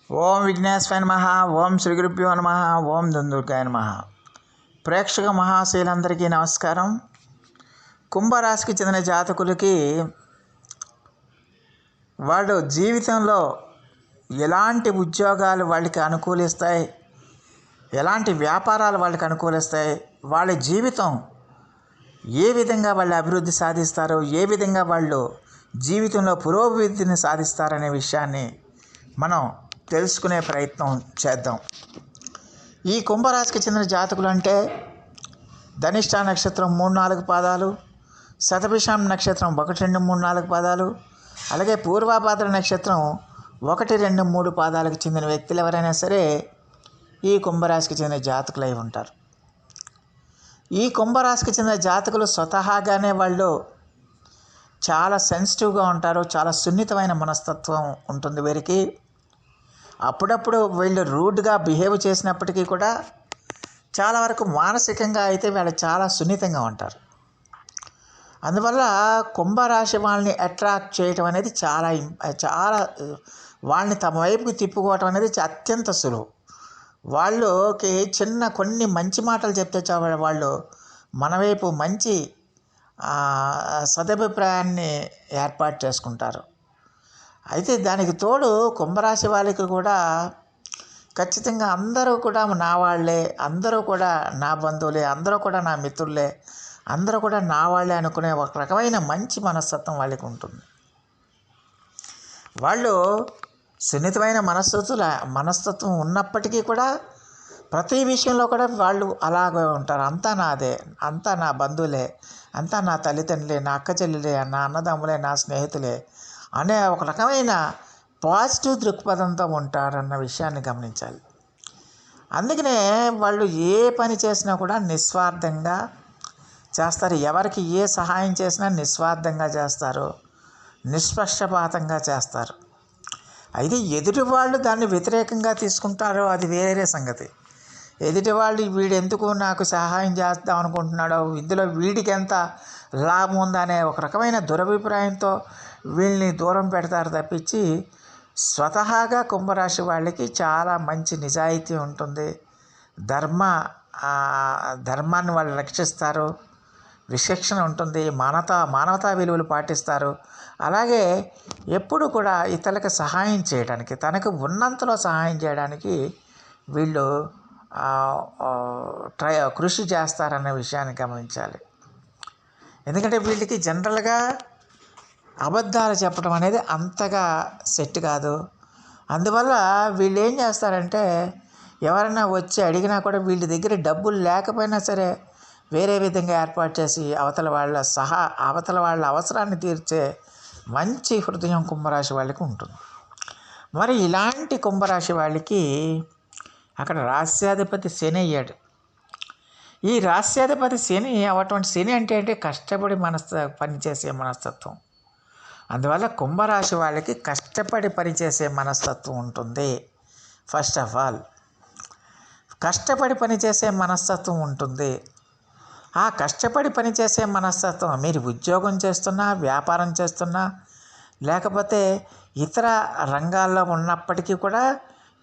ఓం విఘ్నేశ్వరాయ నమః. ఓం శ్రీ గురుభ్యో నమః. ఓం దుందుర్గాయ నమః. ప్రేక్షక మహాశయులందరికీ నమస్కారం. కుంభరాశికి చెందిన జాతకులకి వాళ్ళు జీవితంలో ఎలాంటి ఉద్యోగాలు వాళ్ళకి అనుకూలిస్తాయి, ఎలాంటి వ్యాపారాలు వాళ్ళకి అనుకూలిస్తాయి, వాళ్ళ జీవితం ఏ విధంగా వాళ్ళు అభివృద్ధి సాధిస్తారు, ఏ విధంగా వాళ్ళు జీవితంలో పురోభివృద్ధిని సాధిస్తారనే విషయాన్ని మనం తెలుసుకునే ప్రయత్నం చేద్దాం. ఈ కుంభరాశికి చెందిన జాతకులు అంటే ధనిష్ట నక్షత్రం 3-4 పాదాలు, శతభిషం నక్షత్రం 1-2-3-4 పాదాలు, అలాగే పూర్వాభాద్ర నక్షత్రం 1-2-3 పాదాలకు చెందిన వ్యక్తులు ఎవరైనా సరే ఈ కుంభరాశికి చెందిన జాతకులు అయి ఉంటారు. ఈ కుంభరాశికి చెందిన జాతకులు స్వతహాగానే వాళ్ళు చాలా సెన్సిటివ్గా ఉంటారు. చాలా సున్నితమైన మనస్తత్వం ఉంటుంది వీరికి. అప్పుడప్పుడు వీళ్ళు రూడ్గా బిహేవ్ చేసినప్పటికీ కూడా చాలా వరకు మానసికంగా అయితే వీళ్ళు చాలా సున్నితంగా ఉంటారు. అందువల్ల కుంభరాశి వాళ్ళని అట్రాక్ట్ చేయటం అనేది చాలా వాళ్ళని తమ వైపుకి తిప్పుకోవటం అనేది అత్యంత సులువు. వాళ్ళకి కొన్ని మంచి మాటలు చెప్తే వాళ్ళు మన వైపు మంచి సదభిప్రాయాన్ని ఏర్పాటు చేసుకుంటారు. అయితే దానికి తోడు కుంభరాశి వాళ్ళకి కూడా ఖచ్చితంగా అందరూ కూడా నా వాళ్ళే, అందరూ కూడా నా బంధువులే, అందరూ కూడా నా మిత్రులే, అందరూ కూడా నా వాళ్ళే అనుకునే ఒక రకమైన మంచి మనస్తత్వం వాళ్ళకి ఉంటుంది. వాళ్ళు సున్నితమైన మనస్తత్వం ఉన్నప్పటికీ కూడా ప్రతి విషయంలో కూడా వాళ్ళు అలాగే ఉంటారు. అంతా నాదే, అంతా నా బంధువులే, అంతా నా తల్లిదండ్రులే, నా అక్క చెల్లెలే, నా అన్నదమ్ములే, నా స్నేహితులే అనే ఒక రకమైన పాజిటివ్ దృక్పథంతో ఉంటారన్న విషయాన్ని గమనించాలి. అందుకనే వాళ్ళు ఏ పని చేసినా కూడా నిస్వార్థంగా చేస్తారు. ఎవరికి ఏ సహాయం చేసినా నిస్వార్థంగా చేస్తారు, నిష్పక్షపాతంగా చేస్తారు. అయితే ఎదుటి వాళ్ళు దాన్ని వ్యతిరేకంగా తీసుకుంటారో అది వేరే సంగతి. ఎదుటి వాళ్ళు వీడెందుకు నాకు సహాయం చేద్దాం అనుకుంటున్నాడో, ఇందులో వీడికి ఎంత లాభం ఉందనే ఒక రకమైన దురభిప్రాయంతో వీళ్ళని దూరం పెడతారు తప్పించి, స్వతహాగా కుంభరాశి వాళ్ళకి చాలా మంచి నిజాయితీ ఉంటుంది. ధర్మాన్ని వాళ్ళు రక్షిస్తారు, విచక్షణ ఉంటుంది, మానవతా విలువలు పాటిస్తారు. అలాగే ఎప్పుడు కూడా ఇతరులకు సహాయం చేయడానికి, తనకు ఉన్నంతలో సహాయం చేయడానికి వీళ్ళు కృషి చేస్తారన్న విషయాన్ని గమనించాలి. ఎందుకంటే వీళ్ళకి జనరల్గా అబద్ధాలు చెప్పడం అనేది అంతగా సెట్ కాదు. అందువల్ల వీళ్ళు ఏం చేస్తారంటే, ఎవరైనా వచ్చి అడిగినా కూడా వీళ్ళ దగ్గర డబ్బులు లేకపోయినా సరే వేరే విధంగా ఏర్పాటు చేసి అవతల వాళ్ళ అవసరాన్ని తీర్చే మంచి హృదయం కుంభరాశి వాళ్ళకి ఉంటుంది. మరి ఇలాంటి కుంభరాశి వాళ్ళకి అక్కడ రాస్యాధిపతి శని అయ్యాడు. ఈ రాస్యాధిపతి శని అటువంటి శని అంటే కష్టపడి పనిచేసే మనస్తత్వం. అందువల్ల కుంభరాశి వాళ్ళకి కష్టపడి పనిచేసే మనస్తత్వం ఉంటుంది. ఫస్ట్ ఆఫ్ ఆల్ కష్టపడి పనిచేసే మనస్తత్వం ఉంటుంది. ఆ కష్టపడి పనిచేసే మనస్తత్వం మీరు ఉద్యోగం చేస్తున్నా, వ్యాపారం చేస్తున్నా, లేకపోతే ఇతర రంగాల్లో ఉన్నప్పటికీ కూడా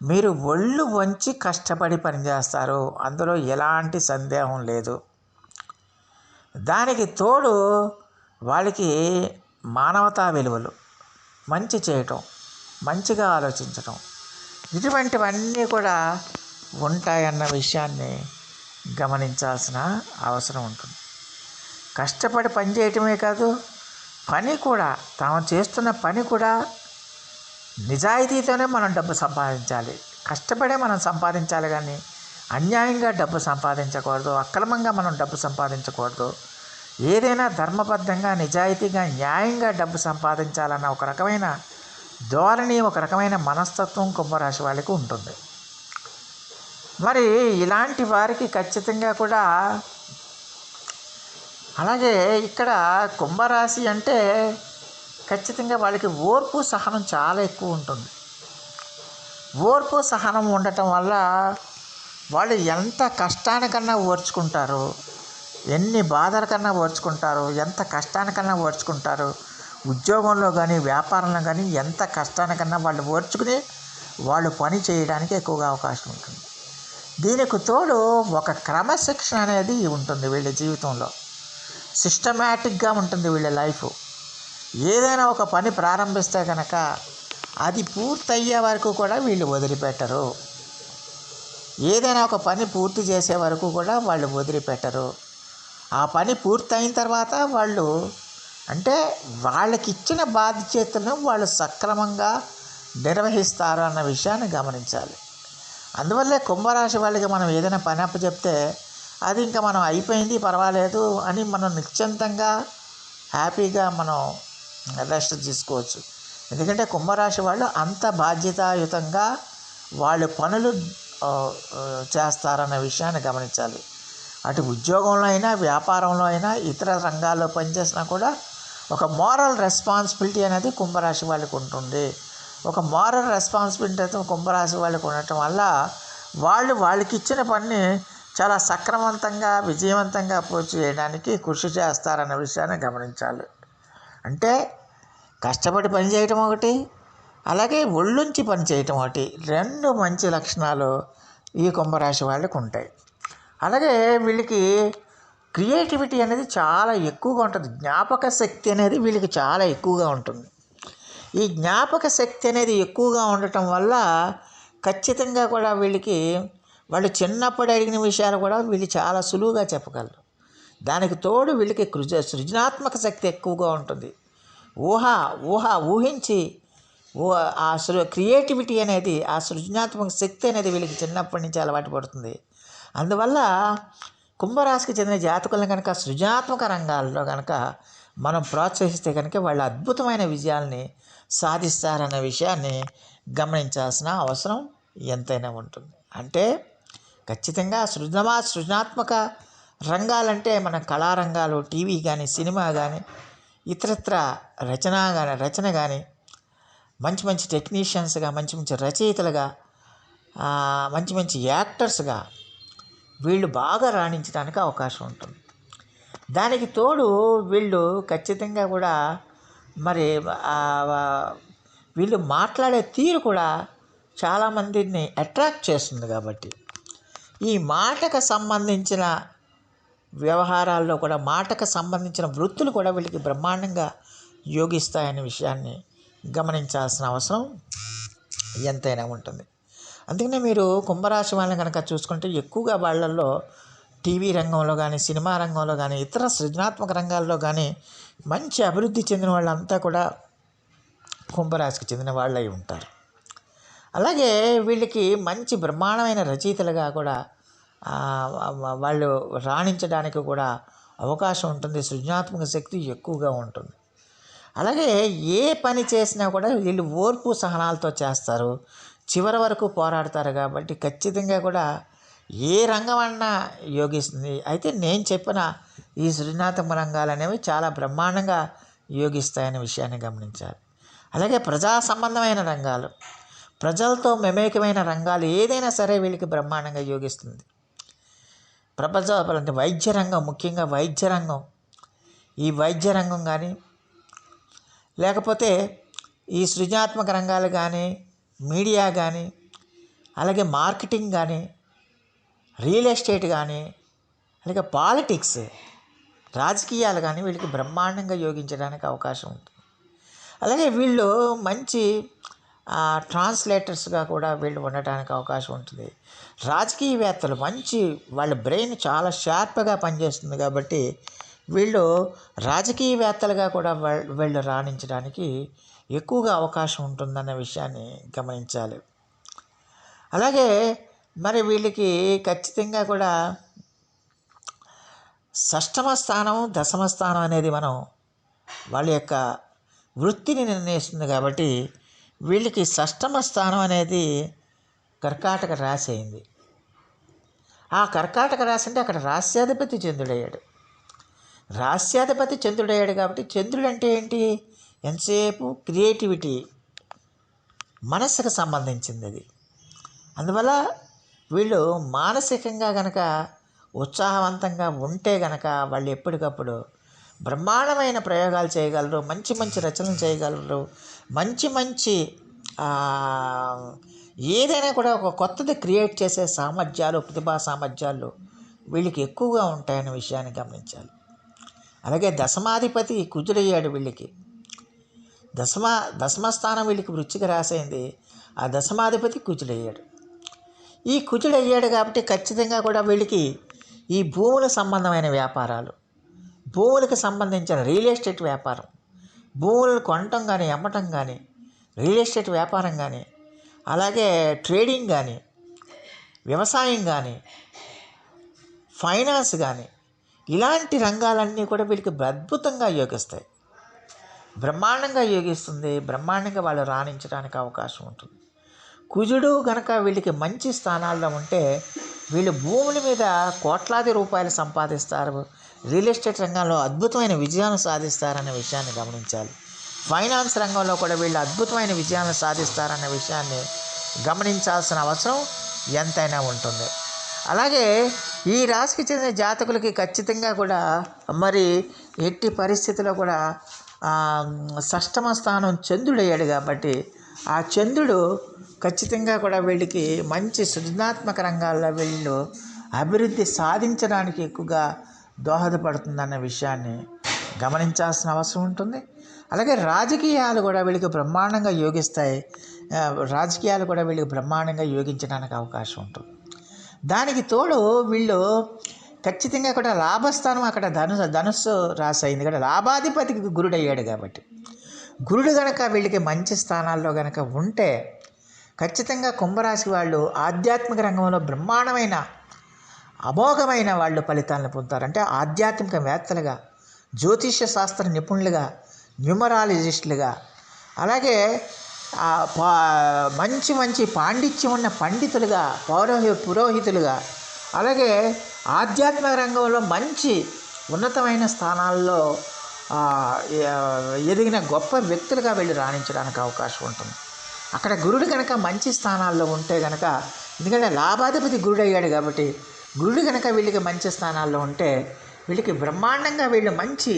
మీరు ఒళ్ళు వంచి కష్టపడి పనిచేస్తారు. అందులో ఎలాంటి సందేహం లేదు. దానికి తోడు వాళ్ళకి మానవతా విలువలు, మంచి చేయటం, మంచిగా ఆలోచించటం, ఇటువంటివన్నీ కూడా ఉంటాయన్న విషయాన్ని గమనించాల్సిన అవసరం ఉంటుంది. కష్టపడి పని చేయటమే కాదు, పని కూడా తాము చేస్తున్న పని కూడా నిజాయితీతోనే మనం డబ్బు సంపాదించాలి. కష్టపడే మనం సంపాదించాలి, కానీ అన్యాయంగా డబ్బు సంపాదించకూడదు, అక్రమంగా మనం డబ్బు సంపాదించకూడదు. ఏదైనా ధర్మబద్ధంగా, నిజాయితీగా, న్యాయంగా డబ్బు సంపాదించాలన్న ఒక రకమైన ధోరణి, ఒక రకమైన మనస్తత్వం కుంభరాశి వాళ్ళకి ఉంటుంది. మరి ఇలాంటి వారికి ఖచ్చితంగా కూడా అలాగే ఇక్కడ కుంభరాశి అంటే ఖచ్చితంగా వాళ్ళకి ఓర్పు సహనం చాలా ఎక్కువ ఉంటుంది. ఓర్పు సహనం ఉండటం వల్ల వాళ్ళు ఎంత కష్టానికన్నా ఓర్చుకుంటారు, ఎన్ని బాధల కన్నా ఓర్చుకుంటారు, ఎంత కష్టానికన్నా ఓర్చుకుంటారు. ఉద్యోగంలో కానీ వ్యాపారంలో కానీ ఎంత కష్టానికన్నా వాళ్ళు ఓర్చుకుని వాళ్ళు పని చేయడానికి ఎక్కువగా అవకాశం ఉంటుంది. దీనికి తోడు ఒక క్రమశిక్షణ అనేది ఉంటుంది వీళ్ళ జీవితంలో. సిస్టమేటిక్గా ఉంటుంది వీళ్ళ లైఫ్. ఏదైనా ఒక పని ప్రారంభిస్తే కనుక అది పూర్తయ్యే వరకు కూడా వీళ్ళు వదిలిపెట్టరు. ఏదైనా ఒక పని పూర్తి చేసే వరకు కూడా వాళ్ళు వదిలిపెట్టరు. ఆ పని పూర్తయిన తర్వాత వాళ్ళు అంటే వాళ్ళకి ఇచ్చిన బాధ్యతలను వాళ్ళు సక్రమంగా నిర్వహిస్తారు అన్న విషయాన్ని గమనించాలి. అందువల్లే కుంభరాశి వాళ్ళకి మనం ఏదైనా పని అప్పచెప్తే అది ఇంకా మనం అయిపోయింది పర్వాలేదు అని మనం నిశ్చింతంగా హ్యాపీగా మనం రెస్ట్ తీసుకోవచ్చు. ఎందుకంటే కుంభరాశి వాళ్ళు అంత బాధ్యతాయుతంగా వాళ్ళ పనులు చేస్తారన్న విషయాన్ని గమనించాలి. అటు ఉద్యోగంలో అయినా వ్యాపారంలో అయినా ఇతర రంగాల్లో పనిచేసినా కూడా ఒక మోరల్ రెస్పాన్సిబిలిటీ అనేది కుంభరాశి వాళ్ళకి ఉంటుంది. ఒక మోరల్ రెస్పాన్సిబిలిటీ కుంభరాశి వాళ్ళకి ఉండటం వల్ల వాళ్ళకి ఇచ్చిన పనిని చాలా సక్రమవంతంగా విజయవంతంగా పూర్తి చేయడానికి కృషి చేస్తారన్న విషయాన్ని గమనించాలి. అంటే కష్టపడి పని చేయటం ఒకటి, అలాగే ఒళ్ళుంచి పని చేయటం ఒకటి, రెండు మంచి లక్షణాలు ఈ కుంభరాశి వాళ్ళకి ఉంటాయి. అలాగే వీళ్ళకి క్రియేటివిటీ అనేది చాలా ఎక్కువగా ఉంటుంది. జ్ఞాపక శక్తి అనేది వీళ్ళకి చాలా ఎక్కువగా ఉంటుంది. ఈ జ్ఞాపక శక్తి అనేది ఎక్కువగా ఉండటం వల్ల ఖచ్చితంగా కూడా వీళ్ళకి వాళ్ళు చిన్నప్పుడు అడిగిన విషయాలు కూడా వీళ్ళు చాలా సులువుగా చెప్పగలరు. దానికి తోడు వీళ్ళకి సృజనాత్మక శక్తి ఎక్కువగా ఉంటుంది. ఊహించి క్రియేటివిటీ అనేది ఆ సృజనాత్మక శక్తి అనేది వీళ్ళకి చిన్నప్పటి నుంచి అలవాటు పడుతుంది. అందువల్ల కుంభరాశికి చెందిన జాతకులను కనుక సృజనాత్మక రంగాల్లో కనుక మనం ప్రోత్సహిస్తే కనుక వాళ్ళు అద్భుతమైన విజయాల్ని సాధిస్తారన్న విషయాన్ని గమనించాల్సిన అవసరం ఎంతైనా ఉంటుంది. అంటే ఖచ్చితంగా సృజనాత్మక రంగాలంటే మన కళారంగాలు, టీవీ కానీ, సినిమా కానీ, ఇతరత్ర రచన కానీ, మంచి మంచి టెక్నీషియన్స్గా, మంచి మంచి రచయితలుగా, మంచి మంచి యాక్టర్స్గా వీళ్ళు బాగా రాణించడానికి అవకాశం ఉంటుంది. దానికి తోడు వీళ్ళు ఖచ్చితంగా కూడా మరి వీళ్ళు మాట్లాడే తీరు కూడా చాలామందిని అట్రాక్ట్ చేస్తుంది. కాబట్టి ఈ మాటకు సంబంధించిన వ్యవహారాల్లో కూడా మాటకు సంబంధించిన వృత్తులు కూడా వీళ్ళకి బ్రహ్మాండంగా యోగిస్తాయనే విషయాన్ని గమనించాల్సిన అవసరం ఎంతైనా ఉంటుంది. అందుకనే మీరు కుంభరాశి వాళ్ళని కనుక చూసుకుంటే ఎక్కువగా వాళ్ళల్లో టీవీ రంగంలో కానీ, సినిమా రంగంలో కానీ, ఇతర సృజనాత్మక రంగాల్లో కానీ మంచి అభివృద్ధి చెందిన వాళ్ళంతా కూడా కుంభరాశికి చెందిన వాళ్ళు అయి ఉంటారు. అలాగే వీళ్ళకి మంచి బ్రహ్మాండమైన రచయితలుగా కూడా వాళ్ళు రాణించడానికి కూడా అవకాశం ఉంటుంది. సృజనాత్మక శక్తి ఎక్కువగా ఉంటుంది. అలాగే ఏ పని చేసినా కూడా వీళ్ళు ఓర్పు సహనాలతో చేస్తారు, చివరి వరకు పోరాడతారు. కాబట్టి ఖచ్చితంగా కూడా ఏ రంగం అన్నా యోగిస్తుంది. అయితే నేను చెప్పిన ఈ సృజనాత్మక రంగాలు అనేవి చాలా బ్రహ్మాండంగా యోగిస్తాయనే విషయాన్ని గమనించాలి. అలాగే ప్రజా సంబంధమైన రంగాలు, ప్రజలతో మమేకమైన రంగాలు ఏదైనా సరే వీళ్ళకి బ్రహ్మాండంగా యోగిస్తుంది. అంటే వైద్య రంగం, ముఖ్యంగా వైద్య రంగం, ఈ వైద్య రంగం కానీ, లేకపోతే ఈ సృజనాత్మక రంగాలు కానీ, మీడియా కానీ, అలాగే మార్కెటింగ్ కానీ, రియల్ ఎస్టేట్ కానీ, అలాగే పాలిటిక్స్, రాజకీయాలు కానీ వీళ్ళకి బ్రహ్మాండంగా యోగించడానికి అవకాశం ఉంటుంది. అలాగే వీళ్ళు మంచి ట్రాన్స్లేటర్స్గా కూడా వీళ్ళు ఉండటానికి అవకాశం ఉంటుంది. రాజకీయవేత్తలు మంచి వాళ్ళ బ్రెయిన్ చాలా షార్ప్గా పనిచేస్తుంది. కాబట్టి వీళ్ళు రాజకీయవేత్తలుగా కూడా వీళ్ళు రాణించడానికి ఎక్కువగా అవకాశం ఉంటుందన్న విషయాన్ని గమనించాలి. అలాగే మరి వీళ్ళకి ఖచ్చితంగా కూడా షష్టమ స్థానం, దశమ స్థానం అనేది మనం వాళ్ళ యొక్క వృత్తిని నిర్ణయిస్తుంది. కాబట్టి వీళ్ళకి షష్టమ స్థానం అనేది కర్కాటక రాశి అయింది. ఆ కర్కాటక రాశి అంటే అక్కడ రాశ్యాధిపతి చంద్రుడయ్యాడు. రాశ్యాధిపతి చంద్రుడయ్యాడు కాబట్టి చంద్రుడు అంటే ఏంటి? ఎంతసేపు క్రియేటివిటీ, మనస్సుకు సంబంధించింది అది. అందువల్ల వీళ్ళు మానసికంగా కనుక ఉత్సాహవంతంగా ఉంటే కనుక వాళ్ళు ఎప్పటికప్పుడు బ్రహ్మాండమైన ప్రయోగాలు చేయగలరు, మంచి మంచి రచనలు చేయగలరు, మంచి మంచి ఏదైనా కూడా ఒక కొత్తది క్రియేట్ చేసే సామర్థ్యాలు, ప్రతిభా సామర్థ్యాలు వీళ్ళకి ఎక్కువగా ఉంటాయనే విషయాన్ని గమనించాలి. అలాగే దశమాధిపతి కుజుడయ్యాడు వీళ్ళకి. దశమస్థానం వీళ్ళకి వృశ్చిక రాశి అయింది. ఆ దశమాధిపతి కుజుడయ్యాడు. ఈ కుజుడయ్యాడు కాబట్టి ఖచ్చితంగా కూడా వీళ్ళకి ఈ భూముల సంబంధమైన వ్యాపారాలు, భూములకు సంబంధించిన రియల్ ఎస్టేట్ వ్యాపారం, భూములను కొనటం కానీ అమ్మటం కానీ, రియల్ ఎస్టేట్ వ్యాపారం కానీ, అలాగే ట్రేడింగ్ కానీ, వ్యవసాయం కానీ, ఫైనాన్స్ కానీ, ఇలాంటి రంగాలన్నీ కూడా వీళ్ళకి అద్భుతంగా యోగిస్తాయి. బ్రహ్మాండంగా యోగిస్తుంది. బ్రహ్మాండంగా వాళ్ళు రాణించడానికి అవకాశం ఉంటుంది. కుజుడు కనుక వీళ్ళకి మంచి స్థానాల్లో ఉంటే వీళ్ళు భూముల మీద కోట్లాది రూపాయలు సంపాదిస్తారు. రియల్ ఎస్టేట్ రంగంలో అద్భుతమైన విజయాన్ని సాధిస్తారనే విషయాన్ని గమనించాలి. ఫైనాన్స్ రంగంలో కూడా వీళ్ళు అద్భుతమైన విజయాన్ని సాధిస్తారనే విషయాన్ని గమనించాల్సిన అవసరం ఎంతైనా ఉంటుంది. అలాగే ఈ రాశికి చెందిన జాతకులకి ఖచ్చితంగా కూడా మరి ఎట్టి పరిస్థితిలో కూడా షష్టమ స్థానం చంద్రుడయ్యాడు కాబట్టి ఆ చంద్రుడు ఖచ్చితంగా కూడా వీళ్ళకి మంచి సృజనాత్మక రంగాల్లో వీళ్ళు అభివృద్ధి సాధించడానికి ఎక్కువగా దోహదపడుతుందన్న విషయాన్ని గమనించాల్సిన అవసరం ఉంటుంది. అలాగే రాజకీయాలు కూడా వీళ్ళకి బ్రహ్మాండంగా యోగిస్తాయి. రాజకీయాలు కూడా వీళ్ళకి బ్రహ్మాండంగా యోగించడానికి అవకాశం ఉంటుంది. దానికి తోడు వీళ్ళు ఖచ్చితంగా కూడా లాభస్థానం అక్కడ ధనుస్సు రాశి అయింది కదా, లాభాధిపతికి గురుడు అయ్యాడు కాబట్టి గురుడు కనుక వీళ్ళకి మంచి స్థానాల్లో కనుక ఉంటే ఖచ్చితంగా కుంభరాశి వాళ్ళు ఆధ్యాత్మిక రంగంలో బ్రహ్మాండమైన అమోఘమైన వాళ్ళు ఫలితాలను పొందుతారు. అంటే ఆధ్యాత్మికవేత్తలుగా, జ్యోతిష్య శాస్త్ర నిపుణులుగా, న్యూమరాలజిస్టులుగా, అలాగే మంచి మంచి పాండిత్యం ఉన్న పండితులుగా, పురోహితులుగా, అలాగే ఆధ్యాత్మిక రంగంలో మంచి ఉన్నతమైన స్థానాల్లో ఎదిగిన గొప్ప వ్యక్తులుగా వెళ్ళి రాణించడానికి అవకాశం ఉంటుంది. అక్కడ గురుడు కనుక మంచి స్థానాల్లో ఉంటే కనుక, ఎందుకంటే లాభాధిపతి గురుడు అయ్యాడు కాబట్టి గురుడు కనుక వీళ్ళకి మంచి స్థానాల్లో ఉంటే వీళ్ళకి బ్రహ్మాండంగా వీళ్ళు మంచి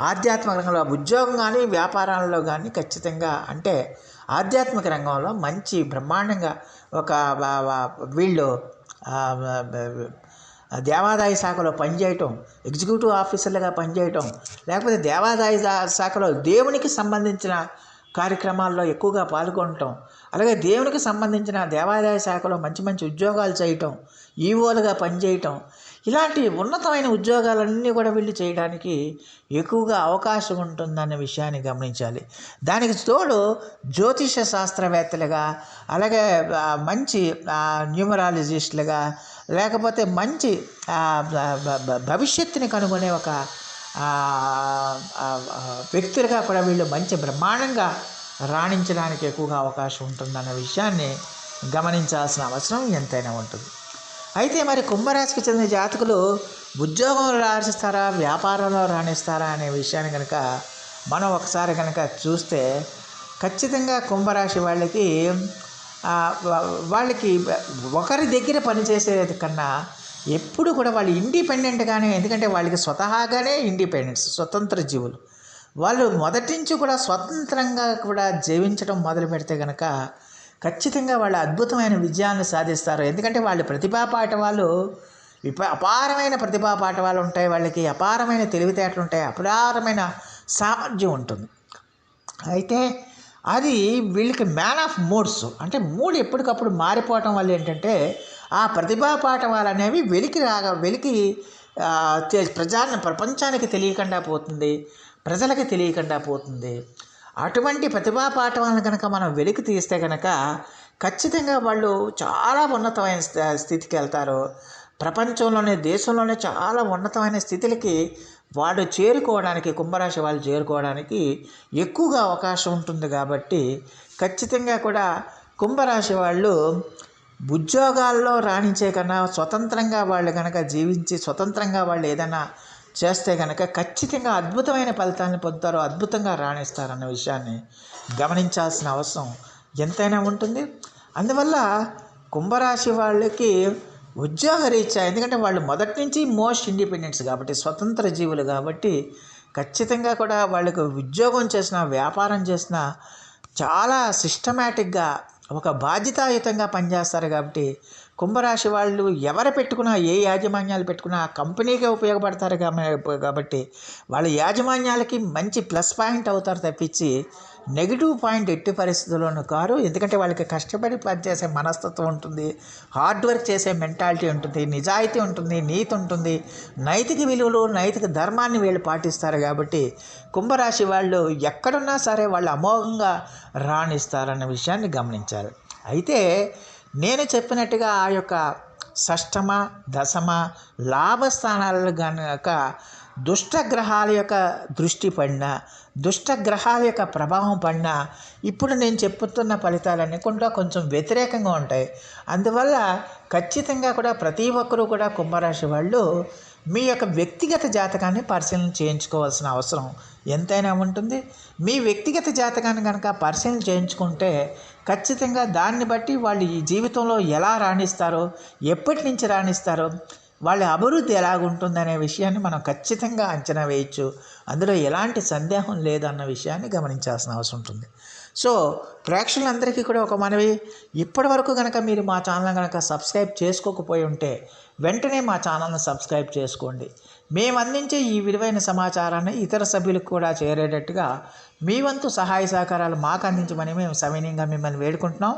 ఆధ్యాత్మిక రంగంలో ఉద్యోగం కానీ వ్యాపారాల్లో కానీ ఖచ్చితంగా, అంటే ఆధ్యాత్మిక రంగంలో మంచి బ్రహ్మాండంగా ఒక వీళ్ళు దేవాదాయ శాఖలో పనిచేయటం, ఎగ్జిక్యూటివ్ ఆఫీసర్లుగా పనిచేయటం, లేకపోతే దేవాదాయ శాఖలో దేవునికి సంబంధించిన కార్యక్రమాల్లో ఎక్కువగా పాల్గొనటం, అలాగే దేవునికి సంబంధించిన దేవాదాయ శాఖలో మంచి మంచి ఉద్యోగాలు చేయటం, ఈవోలుగా పనిచేయటం, ఇలాంటి ఉన్నతమైన ఉద్యోగాలన్నీ కూడా వీళ్ళు చేయడానికి ఎక్కువగా అవకాశం ఉంటుందన్న విషయాన్ని గమనించాలి. దానికి తోడు జ్యోతిష శాస్త్రవేత్తలుగా, అలాగే మంచి న్యూమరాలజిస్టులుగా, లేకపోతే మంచి భవిష్యత్తుని కనుగొనే ఒక వ్యక్తులుగా కూడా వీళ్ళు మంచి బ్రహ్మాండంగా రాణించడానికి ఎక్కువగా అవకాశం ఉంటుందన్న విషయాన్ని గమనించాల్సిన అవసరం ఎంతైనా ఉంటుంది. అయితే మరి కుంభరాశికి చెందిన జాతకులు ఉద్యోగంలో రాణిస్తారా, వ్యాపారంలో రాణిస్తారా అనే విషయాన్ని కనుక మనం ఒకసారి కనుక చూస్తే ఖచ్చితంగా కుంభరాశి వాళ్ళకి ఒకరి దగ్గర పనిచేసేది కన్నా ఎప్పుడు కూడా వాళ్ళు ఇండిపెండెంట్గానే, ఎందుకంటే వాళ్ళకి స్వతహాగానే ఇండిపెండెన్స్, స్వతంత్ర జీవులు. వాళ్ళు మొదటి నుంచి కూడా స్వతంత్రంగా కూడా జీవించడం మొదలు పెడితే కనుక ఖచ్చితంగా వాళ్ళు అద్భుతమైన విజయాన్ని సాధిస్తారు. ఎందుకంటే వాళ్ళు ప్రతిభాపాఠవాలు, అపారమైన ప్రతిభాపాఠవాలు ఉంటాయి, వాళ్ళకి అపారమైన తెలివితేటలు ఉంటాయి, అపారమైన సామర్థ్యం ఉంటుంది. అయితే అది వీళ్ళకి మ్యాన్ ఆఫ్ మూడ్స్, అంటే మూడ్ ఎప్పటికప్పుడు మారిపోవటం వల్ల ఏంటంటే ఆ ప్రతిభాపాఠవాలు అనేవి వెలికి ప్రపంచానికి తెలియకుండా పోతుంది, ప్రజలకి తెలియకుండా పోతుంది. అటువంటి ప్రతిభాపాఠవాలను కనుక మనం వెలికి తీస్తే కనుక ఖచ్చితంగా వాళ్ళు చాలా ఉన్నతమైన స్థితికి వెళ్తారు. ప్రపంచంలోనే, దేశంలోనే చాలా ఉన్నతమైన స్థితులకి వాళ్ళు చేరుకోవడానికి, కుంభరాశి వాళ్ళు చేరుకోవడానికి ఎక్కువగా అవకాశం ఉంటుంది. కాబట్టి ఖచ్చితంగా కూడా కుంభరాశి వాళ్ళు ఉద్యోగాల్లో రాణించే కన్నా స్వతంత్రంగా వాళ్ళు కనుక జీవించి స్వతంత్రంగా వాళ్ళు ఏదైనా చేస్తే కనుక ఖచ్చితంగా అద్భుతమైన ఫలితాలను పొందుతారు, అద్భుతంగా రాణిస్తారన్న విషయాన్ని గమనించాల్సిన అవసరం ఎంతైనా ఉంటుంది. అందువల్ల కుంభరాశి వాళ్ళకి ఉద్యోగరీత్యా, ఎందుకంటే వాళ్ళు మొదటి నుంచి మోస్ట్ ఇండిపెండెన్స్ కాబట్టి, స్వతంత్ర జీవులు కాబట్టి ఖచ్చితంగా కూడా వాళ్ళకు ఉద్యోగం చేసిన, వ్యాపారం చేసిన చాలా సిస్టమేటిక్గా ఒక బాధ్యతాయుతంగా పనిచేస్తారు. కాబట్టి కుంభరాశి వాళ్ళు ఎవరు పెట్టుకున్నా, ఏ యాజమాన్యాలు పెట్టుకున్నా ఆ కంపెనీకే ఉపయోగపడతారు కాబట్టి వాళ్ళ యాజమాన్యాలకి మంచి ప్లస్ పాయింట్ అవుతారు తప్పించి నెగిటివ్ పాయింట్ ఎట్టి పరిస్థితుల్లోనూ కారు. ఎందుకంటే వాళ్ళకి కష్టపడి పనిచేసే మనస్తత్వం ఉంటుంది, హార్డ్ వర్క్ చేసే మెంటాలిటీ ఉంటుంది, నిజాయితీ ఉంటుంది, నీతి ఉంటుంది, నైతిక విలువలు, నైతిక ధర్మాన్ని వీళ్ళు పాటిస్తారు. కాబట్టి కుంభరాశి వాళ్ళు ఎక్కడున్నా సరే వాళ్ళు అమోఘంగా రాణిస్తారన్న విషయాన్ని గమనించాలి. అయితే నేను చెప్పినట్టుగా ఆ యొక్క షష్టమ, దశమ లాభస్థానాలు కనుక దుష్టగ్రహాల యొక్క దృష్టి పడినా, దుష్టగ్రహాల యొక్క ప్రభావం పడినా ఇప్పుడు నేను చెప్పుతున్న ఫలితాలన్నీ కూడా కొంచెం వ్యతిరేకంగా ఉంటాయి. అందువల్ల ఖచ్చితంగా కూడా ప్రతి ఒక్కరూ కూడా కుంభరాశి వాళ్ళు మీ యొక్క వ్యక్తిగత జాతకాన్ని పరిశీలన చేయించుకోవాల్సిన అవసరం ఎంతైనా ఉంటుంది. మీ వ్యక్తిగత జాతకాన్ని కనుక పరిశీలన చేయించుకుంటే ఖచ్చితంగా దాన్ని బట్టి వాళ్ళు ఈ జీవితంలో ఎలా రాణిస్తారో, ఎప్పటి నుంచి రాణిస్తారో, వాళ్ళ అభివృద్ధి ఎలాగుంటుందనే విషయాన్ని మనం ఖచ్చితంగా అంచనా వేయచ్చు. అందులో ఎలాంటి సందేహం లేదన్న విషయాన్ని గమనించాల్సిన అవసరం ఉంటుంది. సో ప్రేక్షకులందరికీ కూడా ఒక మనవి, ఇప్పటి వరకు కనుక మీరు మా ఛానల్ కనుక సబ్స్క్రైబ్ చేసుకోకపోయి ఉంటే వెంటనే మా ఛానల్ని సబ్స్క్రైబ్ చేసుకోండి. మేము అందించే ఈ విలువైన సమాచారాన్ని ఇతర సభ్యులకు కూడా చేరేటట్టుగా మీ వంతు సహాయ సహకారాలు మాకు అందించమని మేము సవినయంగా మిమ్మల్ని వేడుకుంటున్నాం.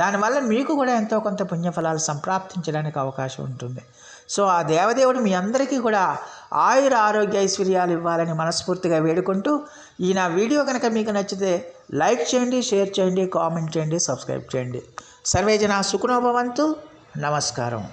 దానివల్ల మీకు కూడా ఎంతో కొంత పుణ్యఫలాలు సంప్రాప్తించడానికి అవకాశం ఉంటుంది. సో ఆ దేవదేవుడు మీ అందరికీ కూడా ఆయుర ఆరోగ్య ఐశ్వర్యాలు ఇవ్వాలని మనస్ఫూర్తిగా వేడుకుంటూ, ఈ నా వీడియో కనుక మీకు నచ్చితే లైక్ చేయండి, షేర్ చేయండి, కామెంట్ చేయండి, సబ్స్క్రైబ్ చేయండి. సర్వేజన సుఖినో భవంతు. నమస్కారం.